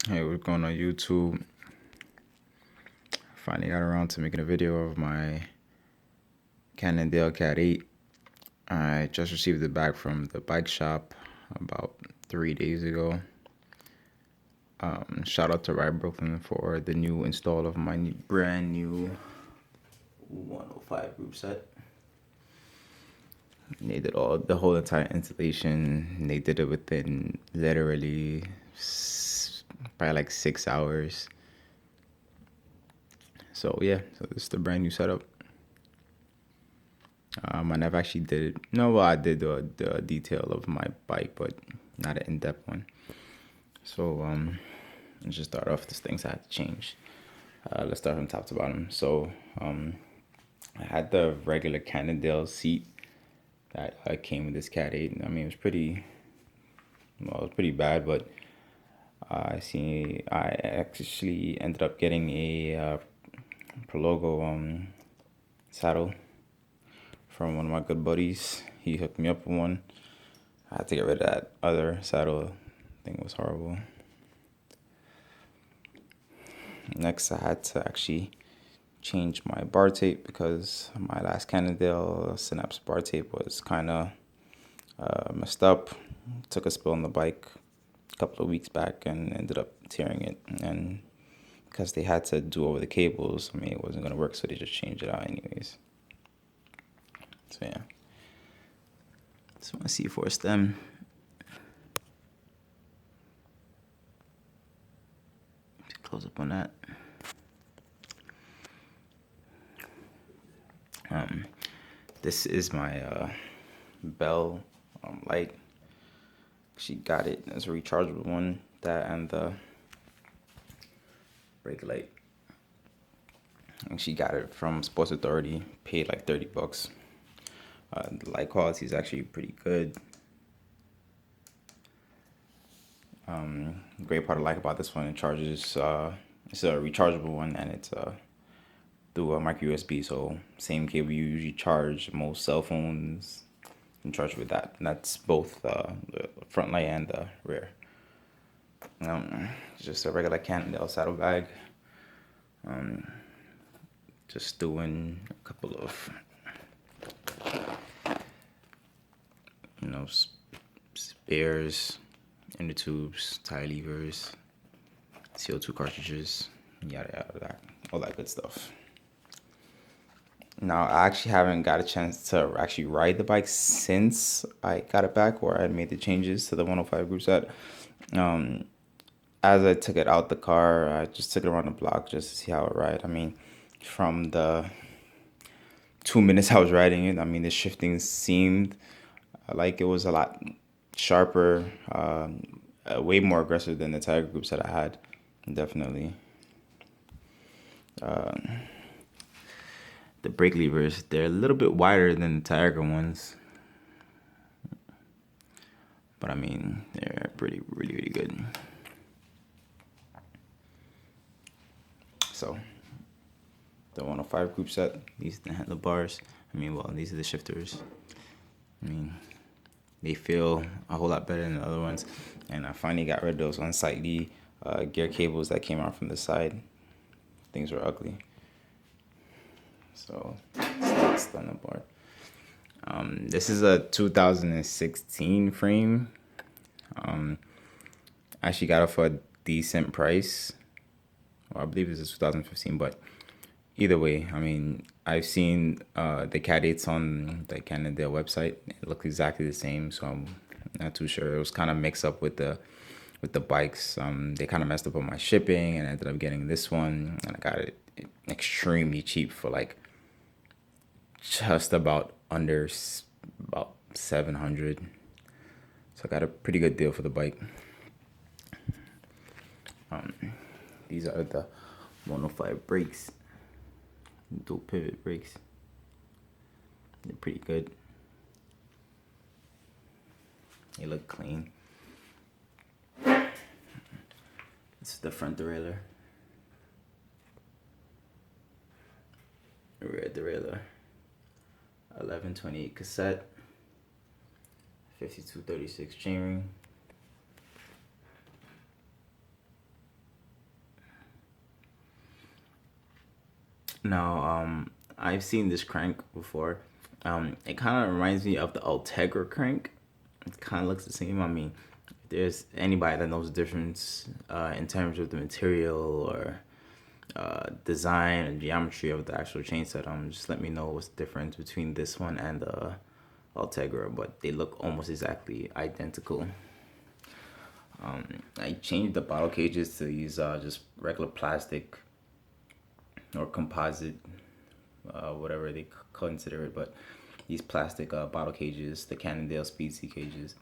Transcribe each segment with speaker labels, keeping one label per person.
Speaker 1: Hey, what's going on YouTube? Finally got around to making a video of my Cannondale caad 8. I just received it back from the bike shop about 3 days ago. Shout out to Ride Brooklyn for the new install of my brand new 105 group set. They did the whole entire installation. They did it within literally probably like 6 hours. So yeah, so this is the brand new setup. I never actually did it. No, well, I did the detail of my bike, but not an in-depth one. So let's just start off with things I had to change. Let's start from top to bottom. So I had the regular Cannondale seat that came with this caad 8. I mean, it was pretty bad, but I actually ended up getting a Prologo saddle from one of my good buddies. He hooked me up with one. I had to get rid of that other saddle. I think it was horrible. Next, I had to actually change my bar tape because my last Cannondale Synapse bar tape was kind of messed up. Took a spill on the bike a couple of weeks back and ended up tearing it. And because they had to do over the cables, I mean, it wasn't going to work, so they just changed it out anyways. So yeah. So my C4 stem. Close up on that. This is my Bell light. She got it as a rechargeable one. That and the brake light. And she got it from Sports Authority. Paid like $30. The light quality is actually pretty good. Great part I like about this one, it charges. It's a rechargeable one, and it's through a micro USB. So same cable you usually charge most cell phones. You can charge with that. And that's both the front light and the rear. Just a regular Cannondale saddlebag. Just doing a couple of spares, inner tubes, tire levers, CO2 cartridges, yada yada, all that good stuff. Now, I actually haven't got a chance to actually ride the bike since I got it back, or I made the changes to the 105 group set. As I took it out the car, I just took it around the block just to see how it ride. I mean, from the 2 minutes I was riding it, I mean, the shifting seemed like it was a lot sharper, way more aggressive than the Tiger groups that I had, definitely. The brake levers, they're a little bit wider than the Tiger ones, but I mean, they're really good. So the 105 group set, these are the handlebars. I mean, well, these are the shifters. I mean, they feel a whole lot better than the other ones. And I finally got rid of those unsightly gear cables that came out from the side. Things were ugly. So that's on the board. This is a 2016 frame. I actually got it for a decent price. Well, I believe this is 2015, but either way, I mean, I've seen the caad 8s on the Cannondale website. It looked exactly the same, so I'm not too sure. It was kind of mixed up with the bikes. They kind of messed up on my shipping, and I ended up getting this one, and I got it extremely cheap for like just about 700. So I got a pretty good deal for the bike. These are the 105 brakes, dual pivot brakes. They're pretty good. They look clean. This is the front derailleur. Rear derailleur. 1128 cassette. 5236 chainring. Now, I've seen this crank before. It kind of reminds me of the Ultegra crank. It kind of looks the same. I mean, if there's anybody that knows the difference in terms of the material or design and geometry of the actual chain set, just let me know what's the difference between this one and the Ultegra, but they look almost exactly identical. I changed the bottle cages to these just regular plastic or composite, whatever they consider it, but these plastic bottle cages, the Cannondale Speed Sea cages.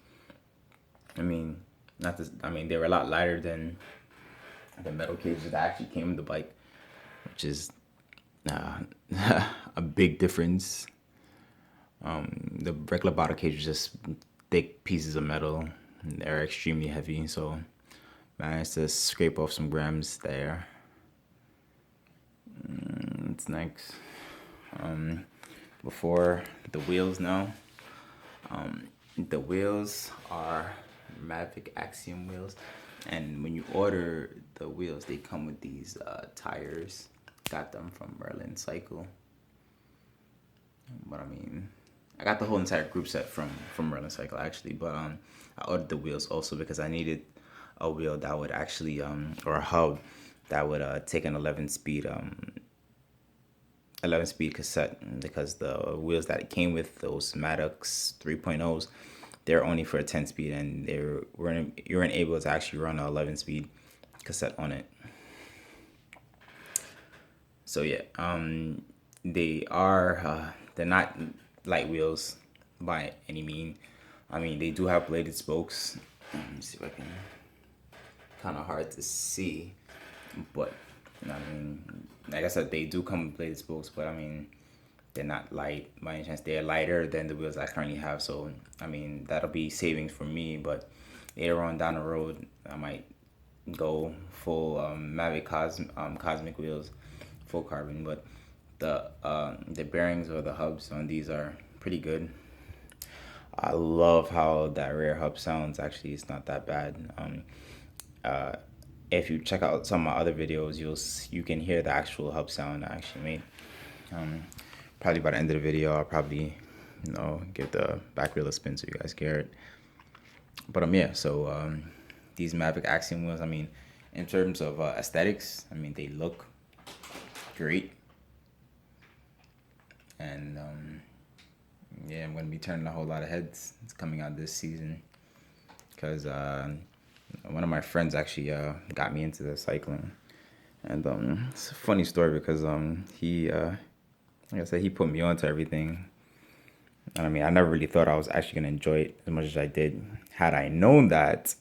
Speaker 1: I mean, not this. I mean, they were a lot lighter than the metal cages that actually came with the bike, which is uh, a big difference. The regular bottle cage is just thick pieces of metal. And they're extremely heavy, so managed to scrape off some grams there. What's next? Before the wheels now. The wheels are Mavic Axiom wheels, and when you order the wheels, they come with these tires. Got them from Merlin Cycle, but I mean, I got the whole entire group set from Merlin Cycle actually, but I ordered the wheels also because I needed a wheel that would actually or a hub that would take an 11 speed cassette, because the wheels that it came with, those Maddox 3.0s, they're only for a 10 speed, and you weren't able to actually run an 11 speed cassette on it. So yeah, they're not light wheels by any mean. I mean, they do have bladed spokes. Let me see if I can. Kind of hard to see, but I mean, like I said, they do come with bladed spokes, but I mean, they're not light by any chance. They're lighter than the wheels I currently have, so I mean, that'll be savings for me. But later on down the road, I might go full Mavic Cosmic wheels, full carbon. But the bearings or the hubs on these are pretty good. I love how that rear hub sounds. Actually, it's not that bad. If you check out some of my other videos, you can hear the actual hub sound I actually made. Probably by the end of the video, I'll probably give the back wheel a spin so you guys can hear it. But yeah, so these Mavic Axiom wheels, I mean, in terms of aesthetics, I mean, they look great. And yeah, I'm gonna be turning a whole lot of heads. It's coming out this season because one of my friends actually got me into the cycling, and it's a funny story because he like I said, he put me on to everything. And I mean, I never really thought I was actually gonna enjoy it as much as I did. Had I known that,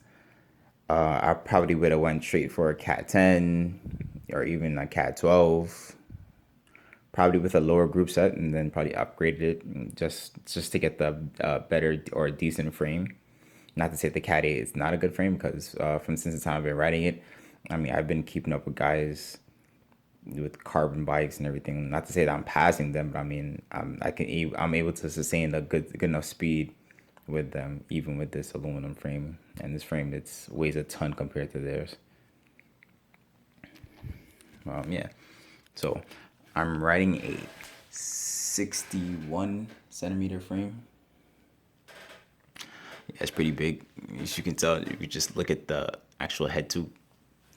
Speaker 1: I probably would have went straight for a Cat 10 or even a Cat 12, probably with a lower group set, and then probably upgraded it just to get the better or decent frame. Not to say the Cat 8 is not a good frame, because since the time I've been riding it, I mean, I've been keeping up with guys with carbon bikes and everything. Not to say that I'm passing them, but I mean, I'm able to sustain a good enough speed with them, even with this aluminum frame. And this frame that's weighs a ton compared to theirs. Yeah. So I'm riding a 61 centimeter frame. Yeah, it's pretty big. As you can tell, if you just look at the actual head tube,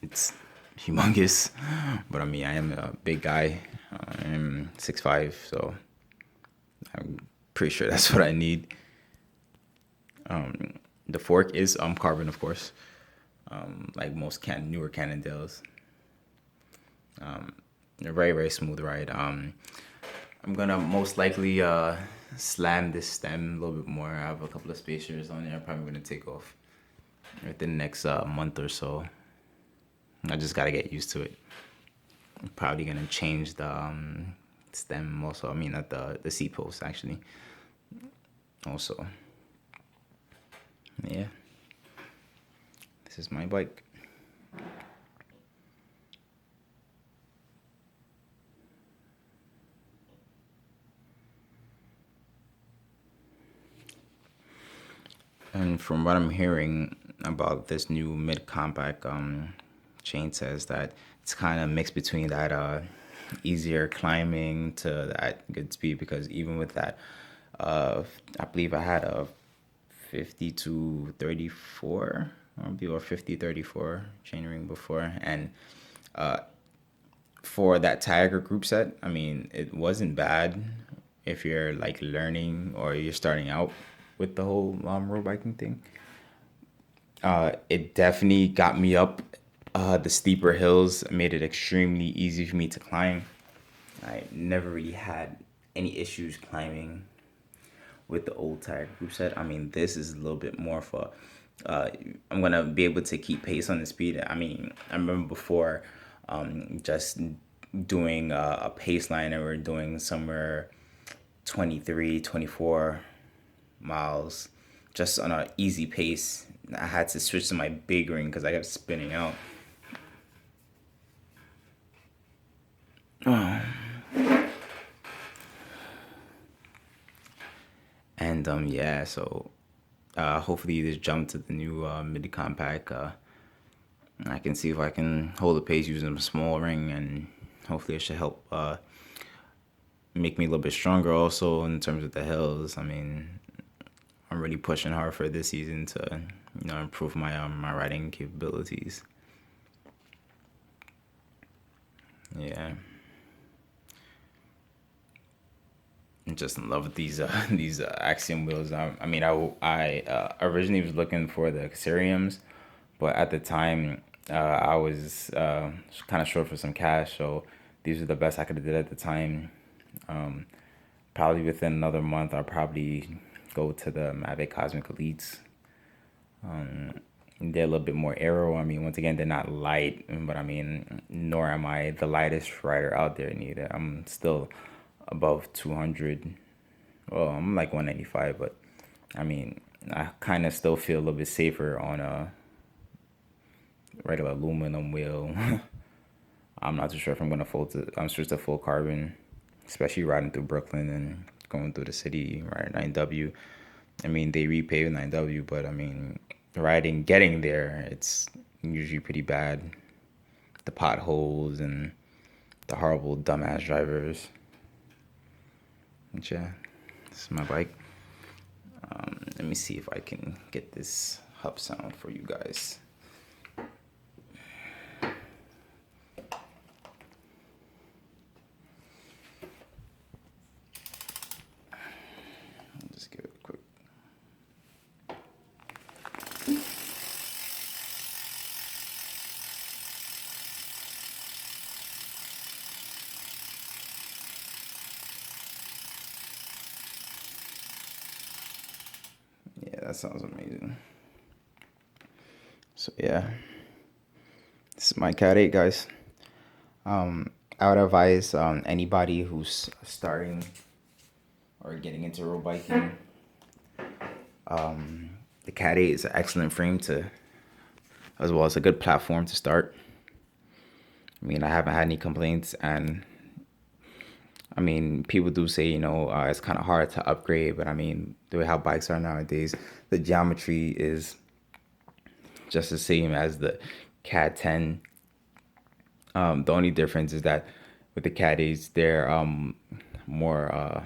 Speaker 1: it's humongous. But I mean, I am a big guy. I'm 6'5", so I'm pretty sure that's what I need. The fork is carbon, of course, like most newer Cannondales. A very, very smooth ride. I'm gonna most likely slam this stem a little bit more. I have a couple of spacers on there. I'm probably gonna take off within the next month or so. I just gotta get used to it. I'm probably gonna change the stem also. I mean, at the seat post actually. Also, yeah. This is my bike. And from what I'm hearing about this new mid compact chain, says that it's kind of mixed between that easier climbing to that good speed, because even with that, I believe I had a 52-34 or 50-34 chainring before, and for that Tiger group set, I mean, it wasn't bad if you're like learning or you're starting out with the whole road biking thing. It definitely got me up the steeper hills, made it extremely easy for me to climb. I never really had any issues climbing with the old tire group set. I mean, this is a little bit more for. I'm gonna be able to keep pace on the speed. I mean, I remember before, just doing a pace line, and we're doing somewhere 23, 24 miles, just on an easy pace. I had to switch to my big ring because I kept spinning out. And yeah, so hopefully this jump to the new midi compact, I can see if I can hold the pace using a small ring, and hopefully it should help make me a little bit stronger also in terms of the hills. I mean, I'm really pushing hard for this season to, improve my riding capabilities. Yeah. I'm just in love with these these Axiom wheels. I mean, I originally was looking for the Xeriums, but at the time I was kind of short for some cash, so these are the best I could have did at the time. Um, Probably within another month, I'll probably go to the Mavic Cosmic Elites. They're a little bit more aero. I mean, once again, they're not light, but I mean, nor am I the lightest rider out there neither. I'm still above 200. Well, I'm like 195, but I mean, I kind of still feel a little bit safer on a regular aluminum wheel. I'm not too sure if I'm gonna I'm switch to full carbon, especially riding through Brooklyn and going through the city, riding 9W. I mean, they repave 9W, but I mean, getting there, it's usually pretty bad. The potholes and the horrible dumbass drivers. But yeah, this is my bike. Let me see if I can get this hub sound for you guys. I'll just give it a quick. Yeah, that sounds amazing. So yeah, this is my Cat 8, guys. I would advise anybody who's starting or getting into road biking. The Cat 8 is an excellent frame to, as well as a good platform to start. I mean, I haven't had any complaints, and I mean, people do say, it's kind of hard to upgrade, but I mean, the way how bikes are nowadays, the geometry is just the same as the Cat 10. The only difference is that with the Cat 8s, they're more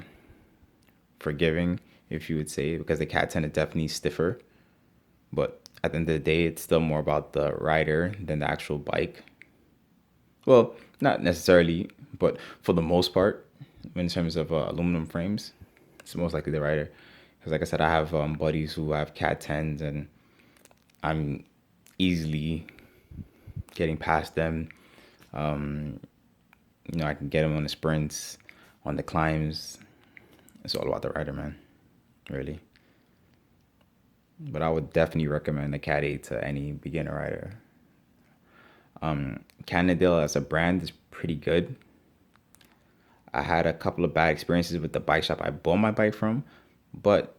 Speaker 1: forgiving, if you would say, because the Cat 10 is definitely stiffer. But at the end of the day, it's still more about the rider than the actual bike. Well, not necessarily, but for the most part, in terms of aluminum frames, it's most likely the rider. Because like I said, I have buddies who have Cat 10s, and I'm easily getting past them. I can get them on the sprints, on the climbs. It's all about the rider, man. Really. But I would definitely recommend the Cat 8 to any beginner rider. Cannondale as a brand is pretty good. I had a couple of bad experiences with the bike shop I bought my bike from, but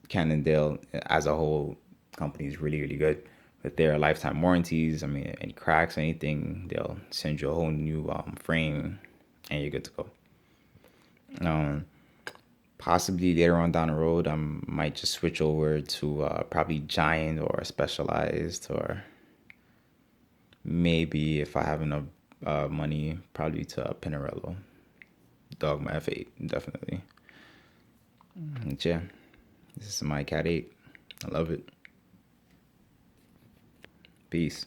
Speaker 1: Cannondale as a whole company is really, really good. With their lifetime warranties, I mean, any cracks, anything, they'll send you a whole new frame, and you're good to go. Possibly later on down the road, I might just switch over to probably Giant or Specialized, or maybe if I have enough money probably to a Pinarello. Dogma F8, definitely. And yeah, this is my Cat 8. I love it. Peace.